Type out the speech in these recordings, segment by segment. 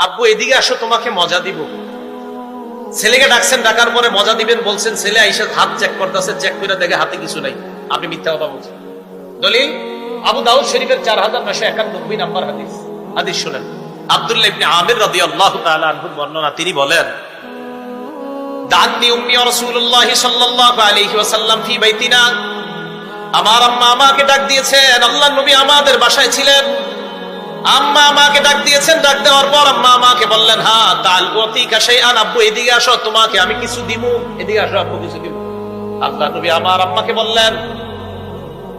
আব্বু এদিকে আসো, তোমাকে মজা দিব। ছেলেকে ডাকছেন, ডাকার পরে মজা দিবেন বলছেন, ছেলে আইসা হাত চেক করতেছে, চেক করে দেখে হাতে কিছু নাই, আপনি মিথ্যা কথা বলছেন। দলিল আবু দাউদ শরীফের 4991 নাম্বার হাদিস। হাদিস শুনেন, আব্দুল্লাহ ইবনে আমির রাদিয়াল্লাহু তাআলা আনহুর বর্ণনা। তিনি বলেন, দান্নি উম্মি রাসূলুল্লাহ সাল্লাল্লাহু আলাইহি ওয়াসাল্লাম ফি বাইতিনা। আমার আম্মা আমাকে ডাক দিয়েছেন, আল্লাহর নবী আমাদের বাসায় ছিলেন। আম্মা আমাকে ডাক দিয়েছেন, ডাক দেওয়ার পর আম্মা আমাকে বললেন, হ্যাঁ তাল ওয়াতিকা শাইআন, আব্বু এদিকে আসো, তোমাকে আমি কিছু দিব। এদিকে আসো আব্বু, কিছু দিব। আল্লাহর নবী আমার আম্মাকে বললেন,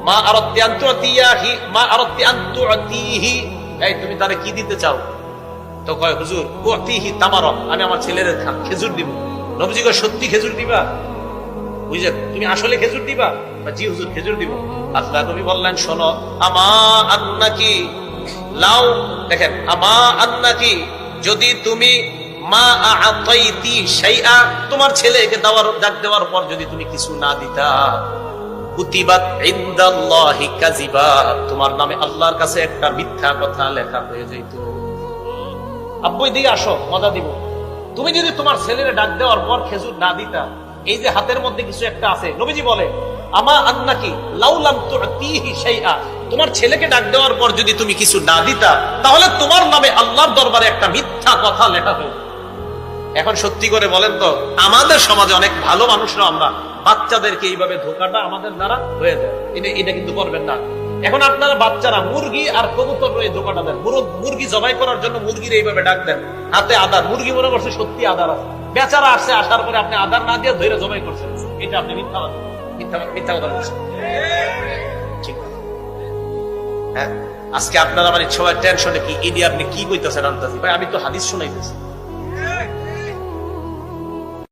মা আরাদতি আন তুতিয়াহি, মা আরাদতি আন তুতিহি, এই তুমি তারে কি দিতে চাও? তো কয়, হুজুর উতিহি তামারা, আমি আমার ছেলের খেজুর দিব। নবীজি কয়, সত্যি খেজুর দিবা? বুঝলে, তুমি আসলে খেজুর দিবা? জি হুজুর, খেজুর দিব। আল্লাহর নবী বললেন, শোনো, আমা আন্নাকি লাউ, দেখেন, আমা আন্নাকি, যদি তুমি মা আতাইতি শাইআ, তোমার ছেলেকে ডাক দেওয়ার পর যদি তুমি কিছু না দিতা, কুতিবাত ইনদাল্লাহি কাযিবা, তোমার নামে আল্লাহর কাছে একটা মিথ্যা কথা লেখা হয়ে যাইত। আব্বু এদিকে আসো, মজা দিব। তুমি যদি তোমার ছেলেরে ডাক দেওয়ার পর খেজুর না দিতা, এই যে হাতের মধ্যে কিছু একটা আছে, নবীজি বলে, আমা আন্নাকি লাউ লাম তুতিহি শাইআ, তোমার ছেলেকে ডাক দেওয়ার পর যদি তুমি কিছু না দিতা, তাহলে তোমার নামে আল্লাহর দরবারে একটা মিথ্যা কথা লেখা হয়ে। এখন সত্যি করে বলেন তো, আমাদের সমাজে অনেক ভালো মানুষরা আমরা বাচ্চাদেরকে এইভাবে ধোকাটা আমাদের দ্বারা হয়ে যায়। এটা কিন্তু করবেন না। এখন আপনারা বাচ্চারা মুরগি আর কবুতর এই ধোকাটা দেন। মুরগি জবাই করার জন্য মুরগির এইভাবে ডাক দেন, হাতে আদার, মুরগি মনে করছে সত্যি আদার আছে, বেচারা আসছে, আসার পরে আপনি আদার না দিয়ে ধরে জবাই করছেন। এটা আপনি মিথ্যা কথা বলছেন। ঠিক, হ্যাঁ। আজকে আপনারা মানে সবাই টেনশনে, কি এটি আপনি কি কইতেছেন আন্তাজি ভাই? আমি তো হাদিস শুনাইতেছি।